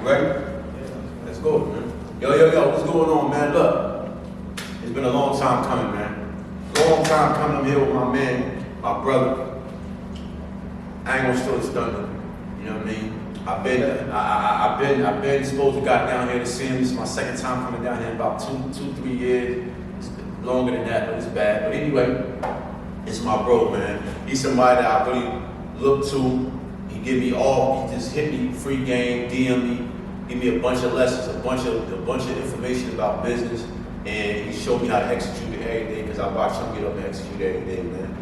ready? Let's go, man. Yo, what's going on, man? Look, it's been a long time coming, man. Long time coming. I'm here with my man, my brother. I ain't gonna steal his thunder. You know what I mean? I've been supposed to got down here to see him. This is my second time coming down here in about 3 years. It's been longer than that, but it's bad. But anyway, it's my bro, man. He's somebody that I really look to. He just hit me free game, DM me, give me a bunch of lessons, a bunch of information about business, and he showed me how to execute it every day because I watch him get up and execute every day, man.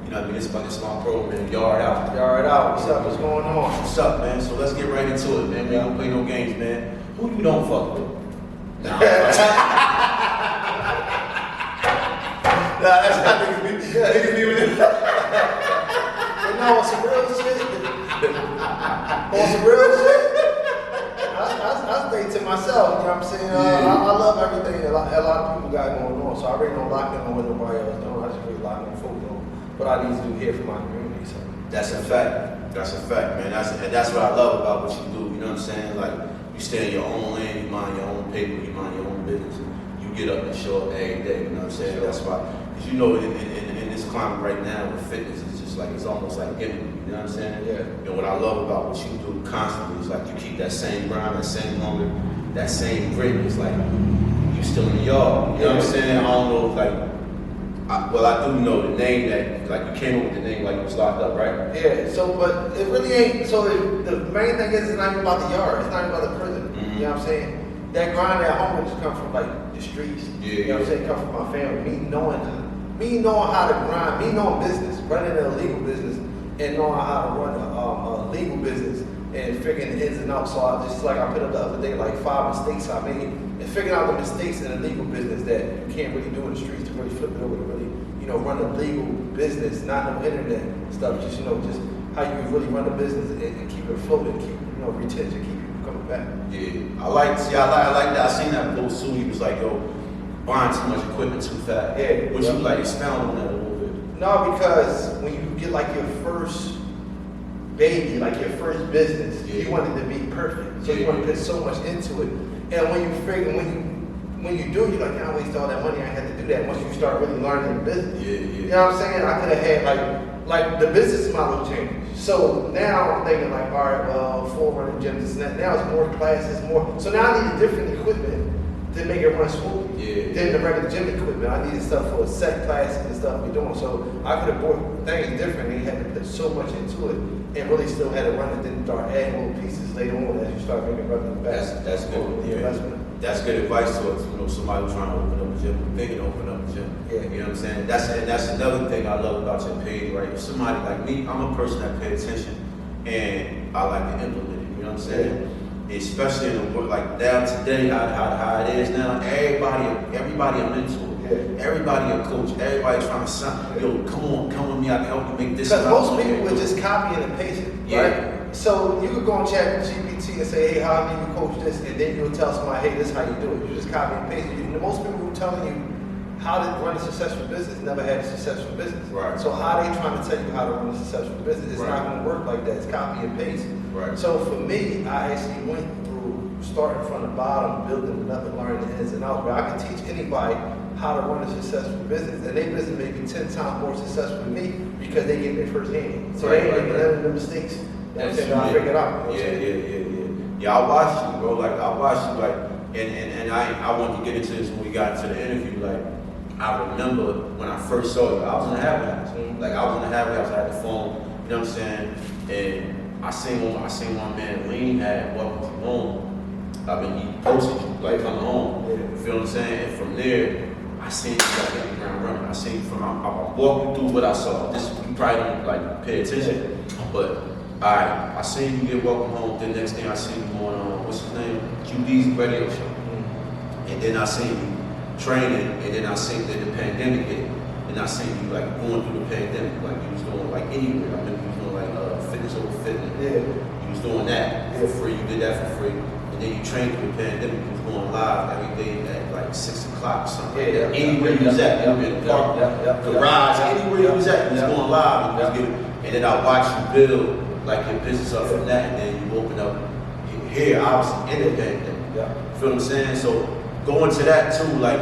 You know what I mean? It's my bro, man. Yard out. Yard out. What's up? What's going on? What's up, man? So let's get right into it, man. We don't play no games, man. Who you don't fuck with? Nah, that's not niggas be with it. But no, on some real shit. On some real shit. I think to myself, you know what I'm saying? I love everything that a lot of people got going on, so I really don't lock in on what nobody else doing. I just really lock in focus on what I need to do here for my community. So that's a fact. That's a fact, man. That's what I love about what you do. You know what I'm saying? Like you stay in your own lane, you mind your own paper, you mind your own business. You get up and show up every day. You know what I'm saying? Sure. That's why, because you know, in this climate right now with fitness, it's just like it's almost like enemy. You know what I'm saying? Yeah. And what I love about what you do constantly is like you keep that same grind, that same hunger, that same grit. It's like you still in the yard. You know what I'm saying? I don't know if like. I do know the name that, like, you came up with the name like you was locked up, right? Yeah, so, but it really ain't, so the main thing is it's not even about the yard, it's not even about the prison, you know what I'm saying? That grind, that hunger just come from, like, the streets, you know what I'm saying? Come from my family, me knowing how to grind, me knowing business, running a legal business, and knowing how to run a legal business, and figuring the ins and outs. So I just, like I put up the other day, like 5 mistakes I made, and figuring out the mistakes in a legal business that you can't really do in the streets to really flip it over to really, you know, run a legal business, not no internet stuff, just, you know, just how you really run a business and keep it afloat and keep, you know, retention, keep people coming back. Yeah, I like that. I seen that post too. He was like, yo, buying too much equipment too fast. Yeah. Would you like expound on that a little bit? No, because when you get like your first baby, like your first business, you want it to be perfect. So you want to put so much into it. And when you do, you're like, I waste all that money, I had to do that. Once you start really learning the business. You know what I'm saying? I could have had like the business model changed. So now I'm thinking like, all right, well, 4 running gyms, now it's more classes, more. So now I need different equipment to make it run smoothly than the regular gym equipment. I needed stuff for set classes and stuff we're doing. So I could have bought things different and you had to put so much into it and really still had to run it, then start adding little pieces later on as you start making revenue back. That's good. The investment. That's good advice to somebody trying to open up a gym, thinking to open up a gym. Yeah. You know what I'm saying? That's another thing I love about your page, right? If somebody like me, I'm a person that pays attention and I like to implement it. You know what I'm saying? Especially in the work like now today, how it is now. Everybody I'm into. Everybody a coach. Everybody trying to sign. Yo, come with me. I can help you make this. Because most people would just copy and paste it, right? So you could go on ChatGPT and say, hey, how do you coach this? And then you'll tell somebody, hey, this is how you do it. You just copy and paste it. Most people who are telling you how to run a successful business never had a successful business. Right. So how are they trying to tell you how to run a successful business? It's not going to work like that. It's copy and paste. Right. So for me, I actually went through starting from the bottom, building it up and learning the ins and outs. But I can teach anybody how to run a successful business. And their business may be 10 times more successful than me because they get their first hand. So they ain't making none of the mistakes. I figured out. Yeah, I watched you, bro. Like I watched you, like, and I wanted to get into this when we got into the interview. Like, I remember when I first saw you, I was in the Happy House. Like I was in the Happy House, I had the phone. You know what I'm saying? And I seen one man, Lean had welcome to home. I mean, he posted you like coming home. You feel what I'm saying? And from there, I seen you like hit the ground running. I seen you from I'm walking through what I saw. This you probably don't like pay attention, but. Alright, I seen you get welcome home. Then next thing I seen you going on, what's his name? QD's radio show. And then I seen you training, and then I seen that the pandemic hit. And I seen you like going through the pandemic, like you was doing like anywhere. I remember you was doing like fitness over fitness. You was doing that for free. You did that for free. And then you trained through the pandemic. You was going live every day at like 6 o'clock or something. Anywhere you was at, you were in the park, garage, anywhere you was at, you was going live. And then I watched you build like your business up from that, and then you open up here, obviously, in the pandemic. Yeah. Feel what I'm saying? So going to that too, like,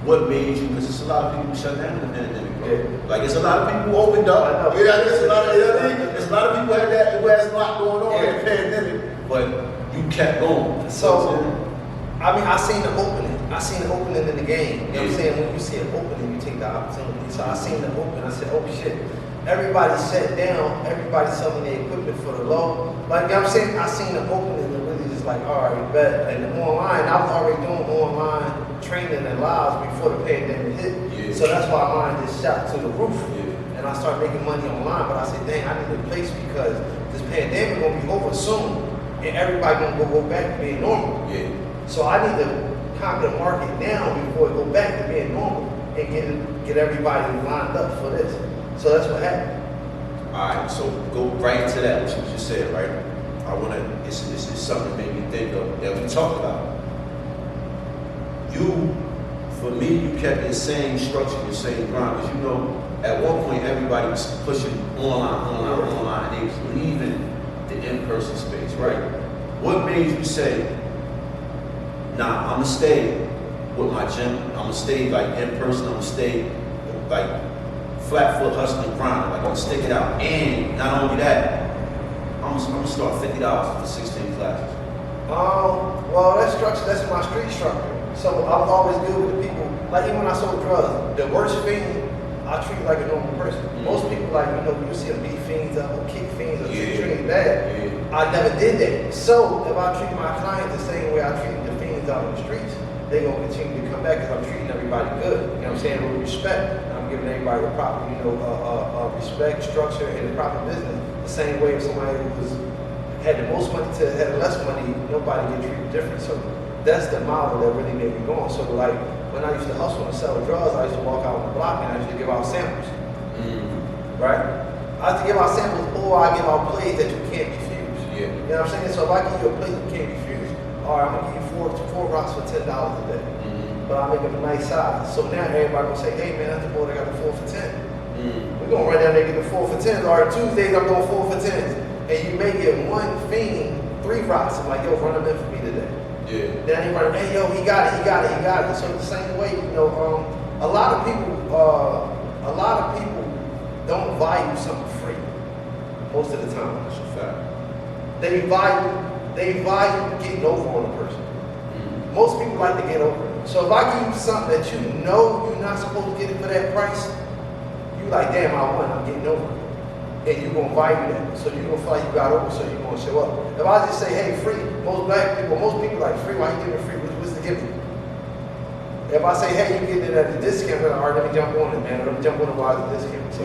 what made you? Because it's a lot of people shut down in the pandemic, bro. Yeah. Like, it's a lot of people who opened up. I know. Yeah, there's a lot of, you know what I mean? There's a lot of people who has a lot going on in the pandemic, but you kept going. So, I mean, I seen the opening. I seen the opening in the game. You know what I'm saying? When you see an opening, you take the opportunity. So I seen the opening. I said, oh shit. Everybody sat down. Everybody selling their equipment for the low. Like, you know what I'm saying? I seen the opening and really just like, all right, bet. And online, I was already doing online training and lives before the pandemic hit. Yeah. So that's why mine just shot to the roof. Yeah. And I started making money online. But I said, dang, I need a place because this pandemic gonna be over soon. And everybody gonna go back to being normal. Yeah. So I need to conquer the market now before it go back to being normal and get everybody lined up for this. So that's what happened. All right, so go right into that, what you just said, right? I want to, this is something that made me think of, that we talked about. You, for me, you kept the same structure, the same grind, because you know, at one point, everybody was pushing online, and they was leaving the in-person space, right? What made you say, nah, I'm gonna stay with my gym, I'm gonna stay like in person, I'm gonna stay like flat foot hustling grinding, like I'm gonna stick it out. And not only that, I'm gonna start $50 for 16 classes. Well, that structure, that's my street structure. So I was always good with the people. Like even when I sold drugs, the worst fiend, I treat like a normal person. Most people like, you know, you see them beat fiends up or kick fiends or treat bad. Yeah. I never did that. So if I treat my clients the same way I treat the fiends out in the streets, they gonna continue to come back because I'm treating everybody good. You know what I'm saying? With respect. And I'm giving everybody the proper, you know, respect, structure, and the proper business. The same way if somebody had the most money to had less money, nobody get treated different. So that's the model that really made me going. So like when I used to hustle and sell drugs, I used to walk out on the block and I used to give out samples. Right? I have to give out samples or I give out plays that you can't refuse. Yeah. You know what I'm saying? So if I give you a plate you can't refuse, all right, I'm gonna give you four rocks for $10 a day. But I make them a nice size. So now everybody gonna say, hey man, that's the boy that got the 4 for 10. We're gonna run down there and get the 4 for 10s. All right, Tuesdays I'm doing 4 for 10s. And you may get one fiend 3 rocks. I'm like, yo, run them in for me today. Yeah. Then everybody, hey yo, he got it. So the same way, you know, a lot of people don't value something free most of the time. That's a fact. They value getting over on a person. Most people like to get over it. So if I give you something that you know you're not supposed to get it for that price, you like, damn, I won, I'm getting over it. And you're gonna value that. So you're gonna feel like you got over, so you're gonna show up. If I just say, hey, free, most people like free, why you giving free? What's the gimmick? If I say, hey, you getting it at a discount, all right, let me jump on it, man. Let me jump on it while it's a discount. So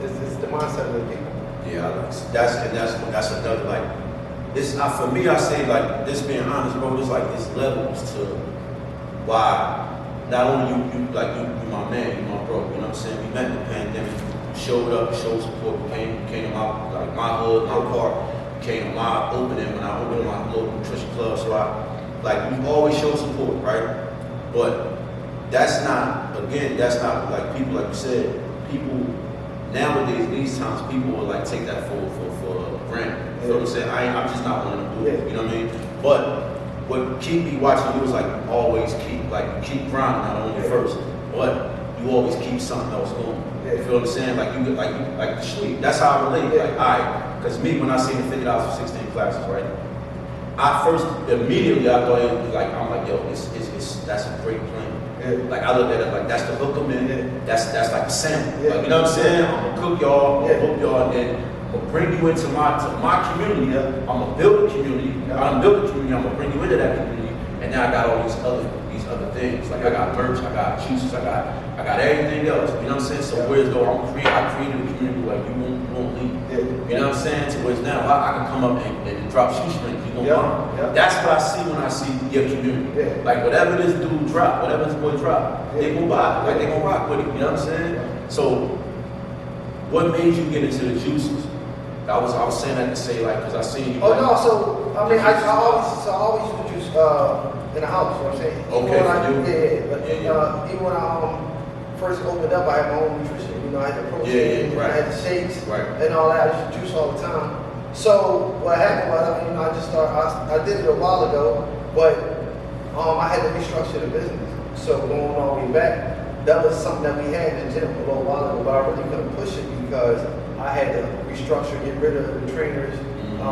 it's the mindset of the people. Yeah, that's another like this. For me, I say like this. Being honest, bro, there's like there's levels to why not only you my man, you my bro. You know what I'm saying? We met in the pandemic, showed up, showed support. Came to my like my hood, my park. Came to my opening when I opened my local nutrition club. So we always show support, right? But that's not like people like you said. People nowadays, these times, people will like take that for granted. You know what I'm saying? I'm just not one of them dudes. You know what I mean? But what keep me watching you is like always keep grinding, not only first, but you always keep something else going. You feel what I'm saying? Like you like the sleep. That's how I relate. Like because me when I see the $50 for 16 classes, right? I first immediately I thought it was like I'm like, yo, that's a great plan. Like I look at it like that's the hook 'em in. That's like a sample. Like you know what I'm saying? I'm gonna cook y'all, I'm gonna hook y'all, and then I'm gonna bring you into my community. I'm gonna build a community. I'm gonna bring you into that community. And now I got all these other things. Like I got merch, I got juices, I got everything else. You know what I'm saying? So whereas though I created a community where you won't leave. You know what I'm saying? To whereas now I can come up and drop shoestrings. You gonna learn. That's what I see when I see your community. Like whatever this dude drop, whatever this boy drop, they gonna buy. Like they gonna rock with it. You know what I'm saying? So what made you get into the juices? I was saying that to say like because I seen you. Oh no, so I mean I always use the juice in the house. You know what I'm saying? Even when I first opened up, I had my own nutrition. You know, I had the protein, I had the shakes, and all that. I used to juice all the time. So what happened was, I just started. I did it a while ago, but I had to restructure the business. So going all the way back, that was something that we had in the gym a little while ago, but I really couldn't push it because I had to restructure, get rid of the trainers, people who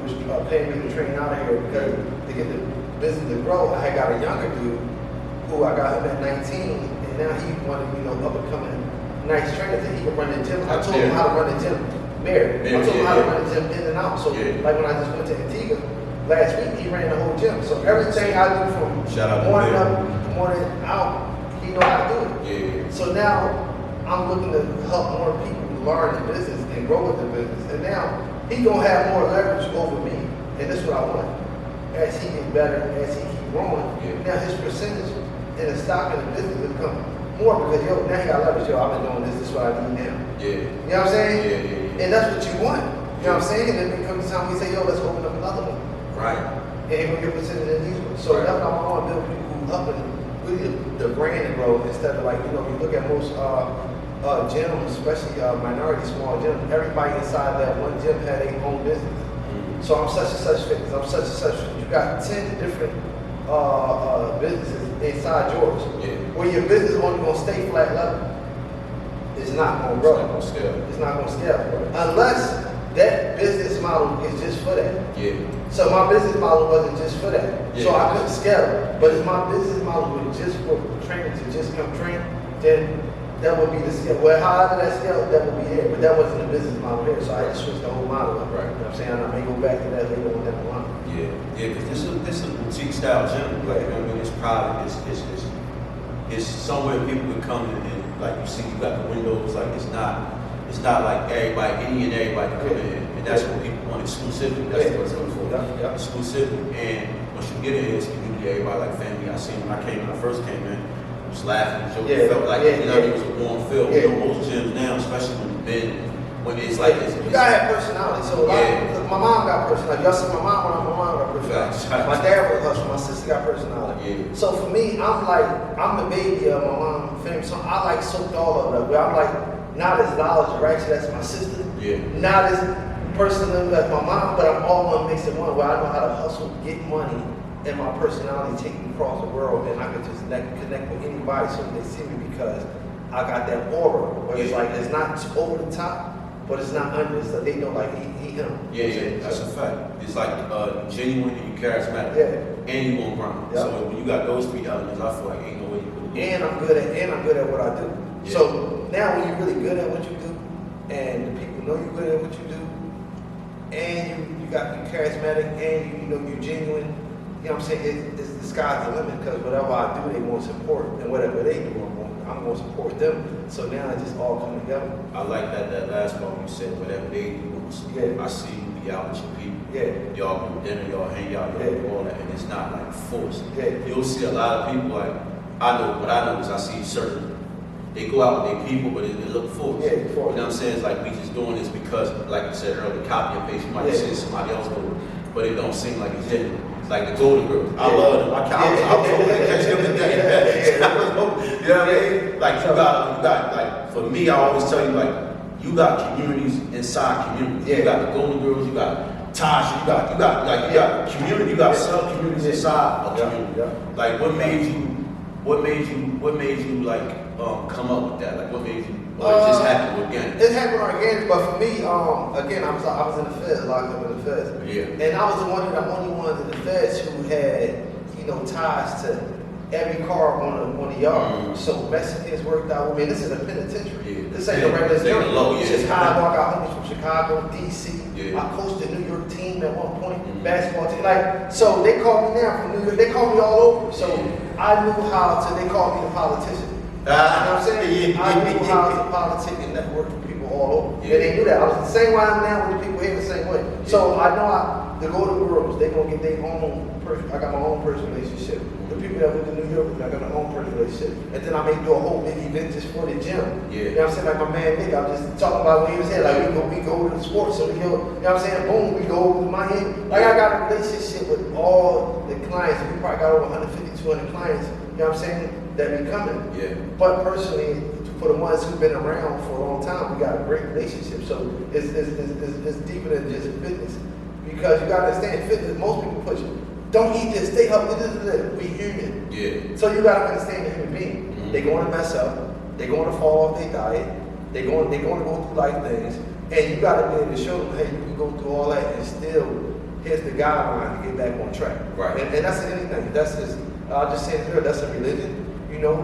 was paying me to train out of here because to get the business to grow. I had got a younger dude who I got him at 19, and now he wanted, up and coming nice trainer that he could run the gym. I told him how to run the gym. Mary. I told him how to run the gym in and out. So like when I just went to Antigua last week, he ran the whole gym. So everything I do from morning up, morning out, he know how to do it. So now I'm looking to help more people learn the business and grow with the business. And now he gonna have more leverage over me. And this is what I want. As he gets better, as he keep growing, now his percentage in the stock of the business will come more because now he got leverage. I've been doing this. This is what I need now. You know what I'm saying? And that's what you want. You know what I'm saying? And then it comes time we say, let's open up another one. Right. And he's gonna get percentage in these ones. So that's what I want to build people who up and really the brand and grow instead of like, you look at most gyms, especially minority small gyms, everybody inside that one gym had their own business. So I'm such and such fitness, I'm such and such. You got 10 different businesses inside yours. Where your business only gonna stay flat level. It's not gonna grow. It's not gonna scale. Unless that business model is just for that. So my business model wasn't just for that. So I couldn't scale it. But if my business model was just for training to just come train, then that would be the scale. Well, however that scale, that would be there. But that wasn't the business model here. So I just switched the whole model up. You know what I'm saying? I may go back to that later on down the line. Because this is a boutique style gym. Like, it's private. It's somewhere people can come in and like you see, you got the windows. Like it's not like everybody, any and everybody can come in, and that's what people want exclusivity. That's what it's looking for. Exclusivity. And once you get in, it's community. Everybody like family. I seen when I first came in, I was laughing. Joking, felt like it was a warm feel. Most gyms now, especially when it's like this. You gotta have personality. So my mom got personality. Y'all see my mom got personality. My dad was hustle. My sister got personality. So for me, I'm the baby of my mom's family. So I like soaked all of that. Where I'm like not as knowledgeable, ratchet as my sister. Not as personal as my mom, but I'm all one mixed in one. Where I know how to hustle, get money, and my personality take me across the world, and I can just connect with anybody so they see me because I got that aura. Where it's like it's not over the top. But it's not under, it's like they know like he him. That's a fact. It's like genuine and you charismatic. And you won't grind. So when you got those three elements, I feel like ain't no way you could do it. And I'm good at what I do. So now when you're really good at what you do, and the people know you're good at what you do, and you charismatic, and you're genuine, you know what I'm saying? It's the sky's the limit because whatever I do, they want support, and whatever they do, I'm going to support them. So now it just all come together. I like that last part you said, whatever they do. I see you be out with your people. Y'all go to dinner, y'all hang out, y'all do all that, and it's not like forced. You'll see a lot of people like, what I know is I see certain, they go out with their people, but it look forced. You know what I'm saying? It's like we just doing this because, like you said earlier, copy and paste. You might see somebody else do it, but it don't seem like it's genuine. Like the Golden Girls. I love them. I was hoping to catch them today. You know what I mean? Like you got like for me, I always tell you like you got communities inside communities. You got the Golden Girls, you got Tasha, you got community, you got sub communities inside a community. Like what made you like come up with that? Like what made you or it just happened organic? It happened organic, but for me, again, I was in the feds, locked up in the feds. And I was the only one in the feds who had, ties to every car on the yard. So Mexicans worked out with me. This is a penitentiary. This ain't a regular journey. It's just how I got homies from Chicago, DC. I coached the New York team at one point, basketball team. Like, so they called me now from New York. They called me all over. So I knew how to. They called me the politician. You know what I'm saying? I knew how to politic and network with people all over. And they knew that. I was the same way I'm now with the people here the same way. So I know the Golden Girls, they gonna get their own I got my own personal relationship. The people that went to New York, I got my own personal relationship. And then I may do a whole big event just for the gym. You know what I'm saying? Like my man Nick, I'm just talking about when he was here, like we go to the sports, so we go, you know what I'm saying? Boom, we go over to Miami. Like I got a relationship with all the clients. We probably got over 150, 200 clients, you know what I'm saying? That be coming. But personally, for the ones who've been around for a long time, we got a great relationship. So it's deeper than just fitness. Because you got to understand, fitness, most people push, don't eat this, stay healthy, we human. Yeah. So you got to understand the human being. Mm-hmm. They're going to mess up. They're going to fall off their diet. They're going to go through life things. And you got to be able to show them, hey, you can go through all that and still, here's the guideline to get back on track. Right. And that's anything. That's just, I'll just say it here, that's a religion. You know,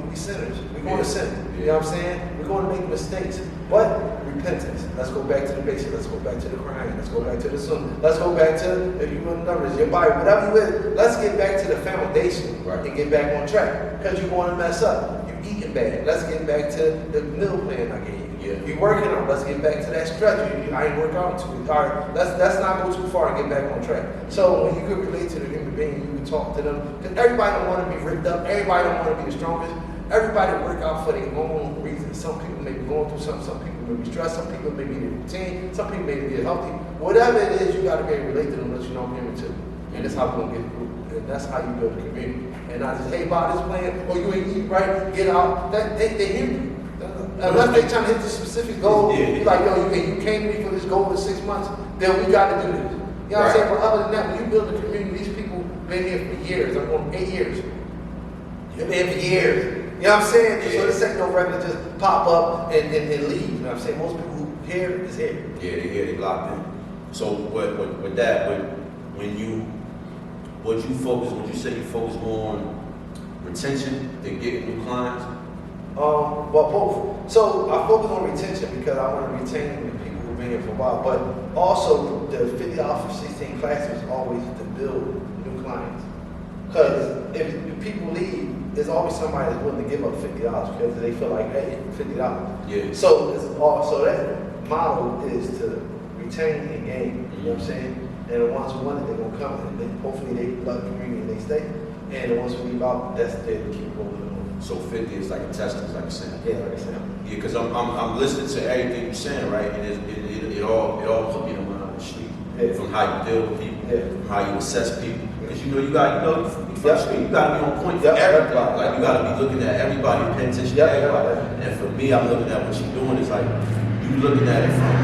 we sinners. We're going to sin. Yeah. You know what I'm saying? We're going to make mistakes. But repentance. Let's go back to the basics. Let's go back to the Quran. Let's go back to the Sunnah. Let's go back to, if you want numbers, your Bible, whatever you is, let's get back to the foundation and get back on track. Because you're going to mess up. You're eating bad. Let's get back to the meal plan I gave you. Yeah. You're working on. Let's get back to that stretch. I ain't work out too. All right, let's not go too far and get back on track. So when you could relate to the human being, you can talk to them. Because everybody don't want to be ripped up. Everybody don't want to be the strongest. Everybody work out for their own reasons. Some people may be going through something. Some people may be stressed. Some people may be in routine. Some people may be healthy. Whatever it is, you got to be able to relate to them. Let you know I'm human too. And that's how we're gonna get through. And that's how you build a community. And not just, hey, Bob, this plan, or you ain't eat right, get out. That they hear you. Unless they trying to hit the specific goal, you're like, yo, you came to me for this goal in 6 months, then we got to do this. You know what I'm saying? But other than that, when you build a community, these people been here for years. I'm going 8 years. They've been here for years. You know what I'm saying? Yeah. So this ain't no regular just pop up and leave. You know what I'm saying? Most people who here is here. Yeah, they here, they locked in. So with that, when you say you focus more on retention than getting new clients? Well, both. So I focus on retention because I want to retain the people who've been here for a while. But also the $50 for 16 classes is always to build new clients. Because if people leave, there's always somebody that's willing to give up $50 because they feel like, hey, $50. Yeah. So that model is to retain and gain. You know what I'm saying? And the ones who want it, they're gonna come and then hopefully they love the community and they stay. And the ones who leave out, that's there to keep rolling on. So 50 is like a test, like a sample. Yeah, like I said. Yeah, because I'm listening to everything you're saying, right? And it all put me in the street. Yeah. From how you deal with people, Yeah. from how you assess people. Because you got from the street, you got to be on point for Yep. everybody. Like you got to be looking at everybody, paying attention Yep. to everybody. And for me, I'm looking at what you're doing is like you looking at it from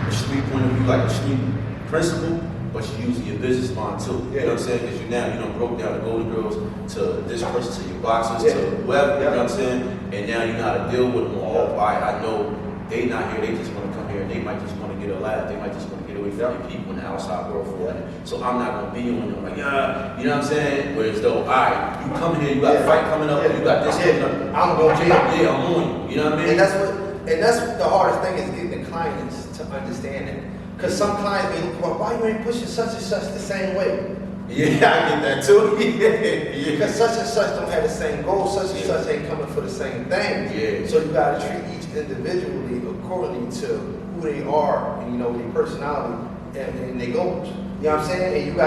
a street point of view, like a street principle, but you're using your business mind too. You know what I'm saying? Because you done broke down the Golden Girls to this person, to your boxers, to whoever. You know what I'm saying? And now you know how to deal with them all. All right, I know they not here. They just want to come here. And they might just want to get a laugh. They might just want to get away from their people in the outside world for that. So I'm not gonna be on them like, yeah, you know what I'm saying? Whereas though, all right, you come here, you got a fight coming up, you got this coming up. I'm gonna be Yeah, I'm on you. You know what I mean? And that's the hardest thing is getting the clients to understand it. Because some clients be looking, why you ain't pushing such and such the same way? Yeah, I get that too. Yeah. Because such and such don't have the same goal, such and such ain't coming for the same thing. Yeah. So you gotta treat each individually accordingly to who they are and their personality and their goals. You know what I'm saying? And you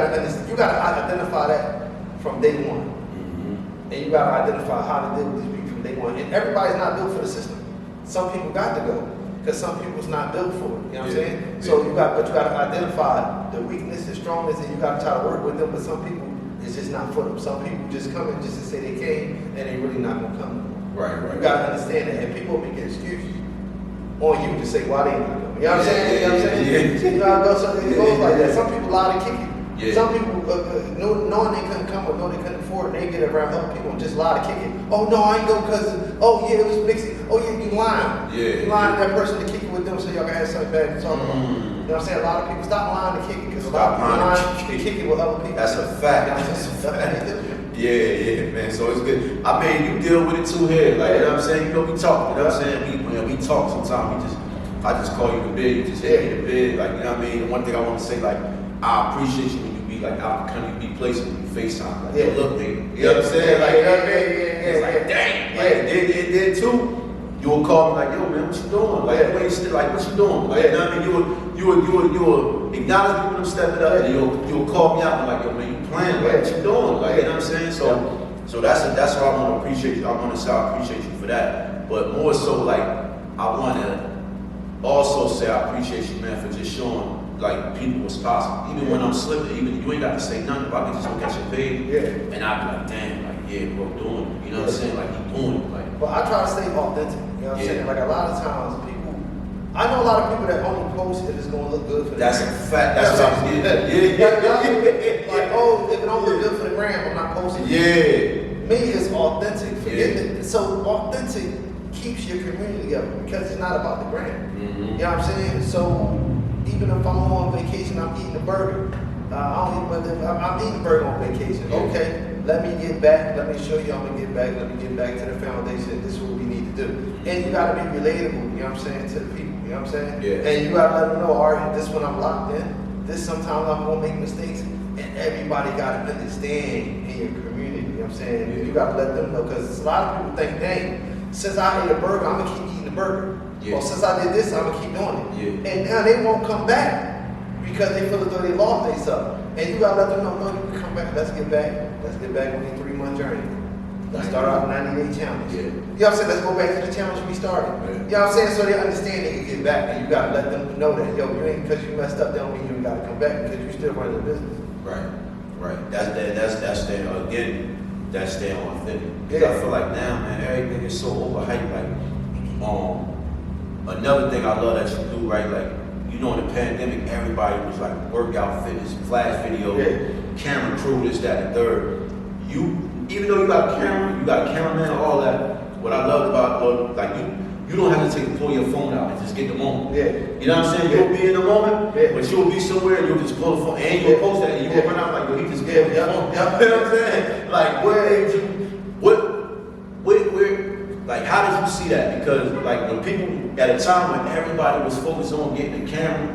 gotta identify that from day one. Mm-hmm. And you gotta identify how to deal with these people from day one. And everybody's not built for the system. Some people got to go. Because some people's not built for it. You know what I'm saying? So you gotta identify the weakness, the strongness, and you gotta try to work with them. But some people, it's just not for them. Some people just come in just to say they came, and they really not gonna come. Right. You gotta understand that, and people make excuses on you to say why they not coming. You know what I'm saying? You know what I'm saying? So it goes like that. Some people lie to kick you. Yeah. Some people, knowing they couldn't come or know they couldn't afford it, they get around other people and just lie to kick it. Oh no, I ain't go because, oh yeah, it was mixing. Oh yeah, you lying. Yeah. You lying to that person to kick it with them so y'all can have something bad to talk about. You know what I'm saying? A lot of people stop lying to kick it because a lot of people lying to kick it with other people. That's a fact. That's a fact. Yeah, man. So it's good. I mean, you deal with it too here. Like, you know what I'm saying? We talk. You know what I'm saying? We talk sometimes. I just call you the bid. You just hit me the bid. Like, you know what I mean? And one thing I want to say, like, I appreciate you when you be like out the country, be places when you FaceTime. Like, yo, look, nigga. You know what I'm saying? Like, you know what I mean? It's like, dang. Like, then too. You will call me like, yo, man, what you doing? Like, what you doing? Like, you know what I mean? You will acknowledge me when I'm stepping up, and you'll call me out and like, yo, man, you playing? Like, what you doing? Like, you know what I'm saying? So that's why I want to appreciate you. I want to say I appreciate you for that. But more so, like, I want to also say I appreciate you, man, for just showing like people was possible. Even when I'm slipping, even you ain't got to say nothing. If I can just look at your page, Yeah. and I be like, damn, like yeah, bro, doing it. You know what I'm saying? Like he doing it. Like But I try to stay authentic. You know what I'm Yeah. saying? Like a lot of times people, I know a lot of people that only post if it's gonna look good for the that's a gram. fact. That's what I was getting at. Yeah. Like, oh, if it don't look good for the gram, I'm not posting. Yeah. Me is authentic. Forget Yeah. it. So authentic keeps your community together because it's not about the gram. Mm-hmm. You know what I'm saying? So even if I'm on vacation, I'm eating a burger. I don't eat, but if I'm eating a burger on vacation. Yeah. Okay, let me get back. Let me show you I'm gonna get back. Let me get back to the foundation. This is what we need to do. And you gotta be relatable. You know what I'm saying, to the people. You know what I'm saying? Yeah. And you gotta let them know, all right, this one I'm locked in. This sometimes I'm gonna make mistakes, and everybody gotta understand in your community. You know what I'm saying? Yeah. You gotta let them know because a lot of people think, dang, since I ate a burger, I'm gonna keep eating the burger. Yeah. Or since I did this, I'm gonna keep doing it. Yeah. And now they won't come back because they feel as though they lost themselves. And you gotta let them know, no, you can come back. Let's get back. Let's get back on a 3-month journey. Let's start out 90-day challenge. Yeah. You know what I'm saying? Let's go back to the challenge we started. Yeah. You know what I'm saying? So they understand they can get back, and you gotta let them know that, yo, you ain't because you messed up, that don't mean you gotta come back because you still running the business. Right, right. That's their again. That's their authentic. Because Yeah. I feel like now, man, everything is so overhyped. Like, another thing I love that you do, right? Like, you know, in the pandemic, everybody was like workout fitness, flash video, camera crew, this, that, and third. You, even though you got a camera, you got a cameraman, all that. What I loved about, like, you don't have to take pull your phone out and just get the moment. Yeah. You know what I'm saying? You'll be in the moment, Yeah. but you'll be somewhere and you'll just pull the phone and you'll post that and you'll run out like, yo, he just pulled the phone. You know what I'm saying? Like, where did you, like, how did you see that? Because, like, when people, at a time when everybody was focused on getting the camera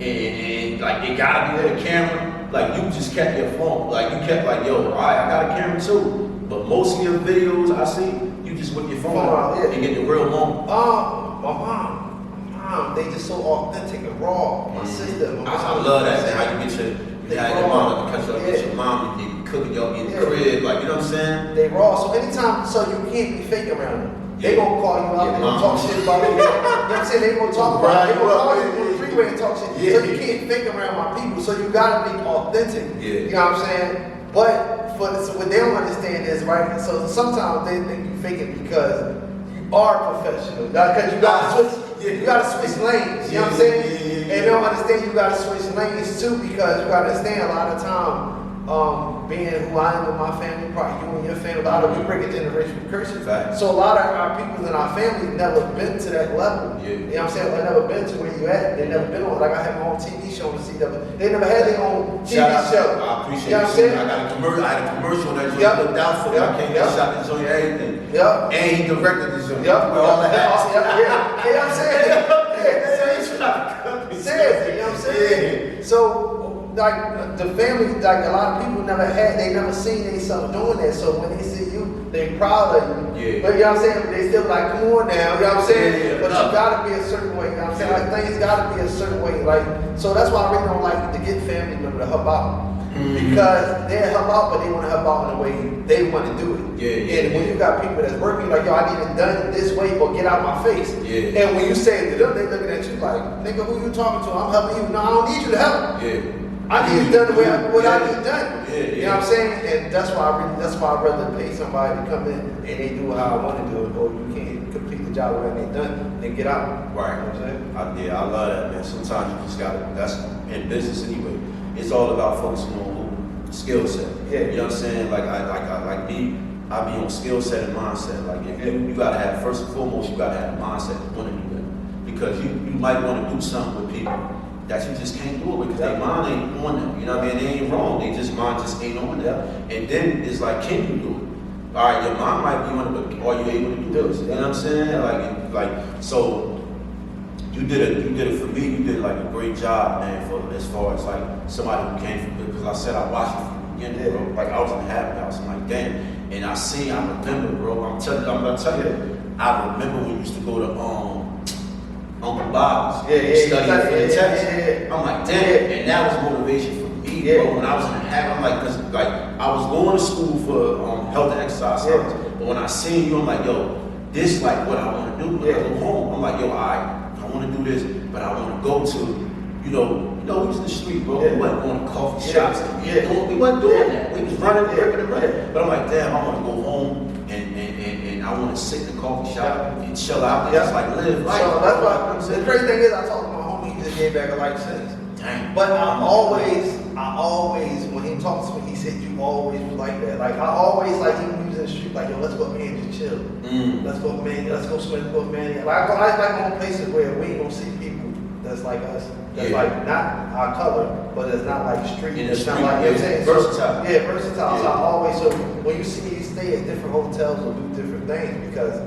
and like, it gotta be with a camera, like, you just kept your phone. Like, you kept like, yo, all right, I got a camera too. But most of your videos I see, you just whip your phone out and get the real moment. My mom, they just so authentic and raw. My sister, my I mom. love that, man. How you get your mom to cut you up, get your mom, you cooking y'all in the crib, like, you know what I'm saying? They raw. So anytime, so you can't be fake around them. They gonna call you out, Yeah, they gonna mom. talk shit about you. You know what I'm saying? They gonna talk about it. They gonna call you on the freeway and talk shit. Yeah. So you can't fake around my people. So you gotta be authentic. Yeah. You know what I'm saying? But so what they don't understand is, right, so sometimes they think you faking because you are professional. Because you gotta switch. Yeah. You gotta switch lanes. You know what I'm saying? And they don't understand you gotta switch lanes too because you gotta understand a lot of time. Being who I am with my family, probably you and your family, a lot of we break a generational curses. Fact. So a lot of our people in our family never been to that level. Yeah. You know what I'm saying? They never been to where you at. They never been on. Like I have my own TV show on the CW. They never had their own TV Shout out, show. I appreciate You know what I'm it. saying? I got a commercial. I had a commercial that you Yep. looked out for. Yep. I came Yep. and shot this on everything. Yep. And he directed this on Yep. with all the hats. Yep. Yeah. You know what I'm saying? Serious. You know what I'm saying? So. Like the family, like a lot of people never had, they never seen themselves doing that. So when they see you, they proud of you. Yeah. But you know what I'm saying? But they still like, come on now, you know what I'm saying? Yeah. But you gotta be a certain way, you know what I'm saying? Like things gotta be a certain way. Like, so that's why I really don't like to get family members to help out. Because they help out, but they want to help out in the way they want to do it. Yeah, and when you got people that's working, like, yo, I need it done this way, or get out my face. Yeah. And when you say it to them, they looking at you like, nigga, who you talking to? I'm helping you. No, I don't need you to help. Yeah. I need it done the way what I need done. Yeah, You know what I'm saying? And that's why I'd rather pay somebody to come in and they do it how I want to do it, or you can't complete the job when they done, then get out. Right. You know what I'm saying? I love that, man. Sometimes you just gotta, that's in business anyway. It's all about focusing on skill set. Yeah. You know what I'm saying? Like me, I be on skill set and mindset. Like if you gotta have, first and foremost, you gotta have a mindset to want to do that. Because you might want to do something with people that you just can't do it with because their mind ain't on them. You know what I mean? They ain't wrong. They just mind just ain't on them. And then it's like, can you do it? All right, your mind might be on it, but are you able to do this? You know what I'm saying? Like so. You did it for me. You did like a great job, man. For as far as like somebody who came from, because I said I watched it from the beginning, bro. Like I was in the happy house. I'm like, damn. And I remember, bro. I'm gonna tell you. I remember when we used to go to Uncle Bob's, studying for the test. I'm like, damn, and that was motivation for me, bro. When I was in the habit, I'm like, cause like I was going to school for health and exercise science, but when I seen you, I'm like, yo, this like what I want to do. When I go home, I'm like, yo, I want to do this, but I want to go to we was in the street, bro. Yeah. We wasn't going to coffee Yeah. shops. Yeah. We wasn't doing Yeah. that. We was running, Yeah. ripping and running. Yeah. But I'm like, damn, I want to go home and I want to sit in the coffee shop Yeah. and chill out and Yeah. just like live life. So that's You know what I'm why the saying? crazy thing is, I talked to my homie, he just gave back a life sentence. Dang. But I always, when he talks to me, he said, you always was like that. Like, I always, like, even when he was in the street, like, yo, let's go, man, just chill. Let's go, man, let's go swim, let's go, man. Like, I like going places where we ain't gonna see people that's like us. That's Yeah. like, not our color, but it's not like street. In the It's not street, like, you know what I'm yeah. saying? Versatile. So, yeah, versatile. So Yeah. I always, so when you see me stay at different hotels or do different things, because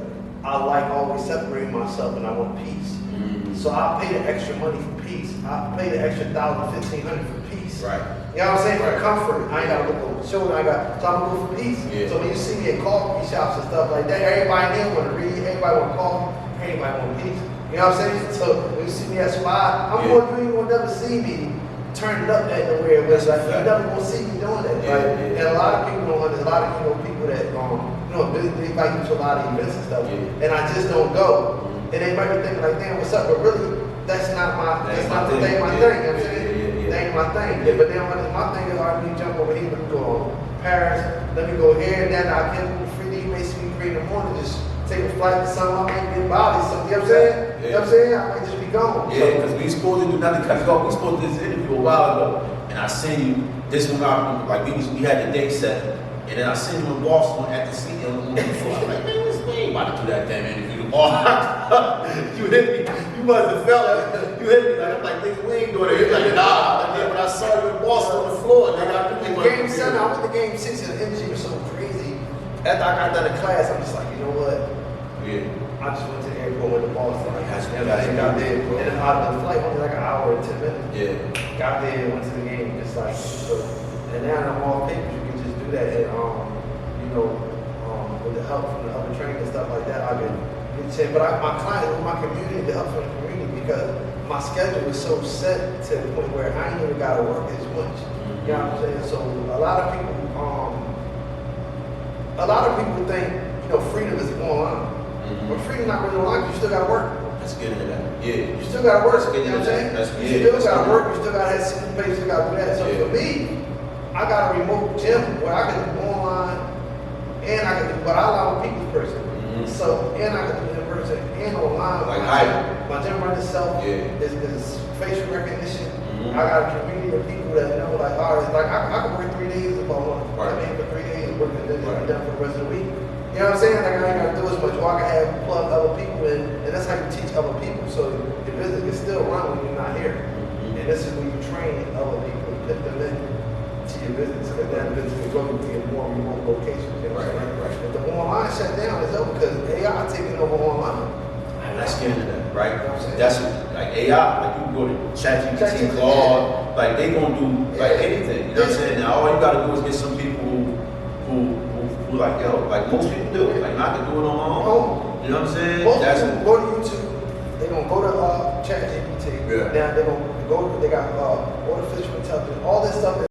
I like always separating myself and I want peace. So I pay the extra money for peace. I pay the extra $1,000, $1,500 for peace. Right. You know what I'm saying? For Right. comfort. I ain't gotta look over the shoulder. So I'm gonna go for peace. Yeah. So when you see me at coffee shops and stuff like that, everybody there wanna read, everybody wanna coffee, everybody want peace. You know what I'm saying? So when you see me at Spot, Yeah. you ain't gonna never see me turning up at nowhere. But That's a like, you fact. never gonna see me doing that. Yeah, Right? yeah. And a lot of people don't understand. A lot of people that they invite you to a lot of events and stuff, Yeah. and I just don't go. And they might be thinking like, damn, what's up? But really, that's not my That ain't my my thing. thing. You know what I'm Yeah, saying? yeah. That ain't my thing. Yeah, but then my thing is, all right, let me jump over here, let me go on Paris, let me go here and then I can freely, you may see me 3 in the morning, just take a flight to somewhere, I might be in Bali, something, you know what I'm saying? Yeah. You know what I'm saying? I might just be gone. Yeah, because we supposed to do nothing cut you off. We supposed to do this interview a while ago, and I seen you. This one, like we had the date set, and then I seen you in Boston at the seat on the floor. I'm like, man, we ain't about to do that damn interview tomorrow. You hit me. You must have felt it. You hit me like I'm like, nigga, we ain't doing it. You're like, nah. And then when I saw you in Boston on the floor, nigga, I knew In you game 7, I went to game 6 and the energy was so crazy. After I got done in class, I'm just like, you know what? Yeah. I just went to the airport, went to Boston. Like, That's- and I got there, bro. and the flight only like an hour and 10 minutes. Yeah. Got there, went to the game, just like, so, and now I'm all papers, you can just do that, and, with the help from the other training and stuff like that, I can get checked. But my client, my community, the help from the community, because my schedule was so set to the point where I ain't even gotta work as much. You know what I'm saying? So a lot of people think, freedom is online. But freedom not really online, 'cause you still gotta work. Let's get into that. Yeah. You still gotta work, Let's get you know into what I'm saying? that. You Yeah, still let's gotta get work, into you still gotta have certain places, you gotta do that. So Yeah. for me, I got a remote gym where I can do online and I can do, but I'm a people's person. So, and I can do it in person and online. Like my gym run itself Yeah. is facial recognition. Mhm. I got a community of people that know, like, all right, like I can work 3 days if I want. Right. I mean, for 3 days, working, then Right. be done for the rest of the week. You know what I'm saying? Like, I ain't gotta do as much, or I can have plug other people in, and that's how you teach other people. So the business can still run when you're not here. And this is when you train other people, put them in to your business, because that business can go to your more remote locations. You know what I'm saying? Right. If the online shut down, it's over because AI taking over online. Let's get into that, right? You know what I'm saying? That's like AI, like you can go to ChatGPT, ChatGPT, Claude, like they gonna do like Yeah. anything. You know what I'm saying? Now all you gotta do is get some people who like, yo, like most people do it. Like I can do it on my own. You know what I'm saying? Most That's people go to YouTube, they're gonna go to ChatGPT. Yeah. Now they're gonna go, they got artificial intelligence, all this stuff.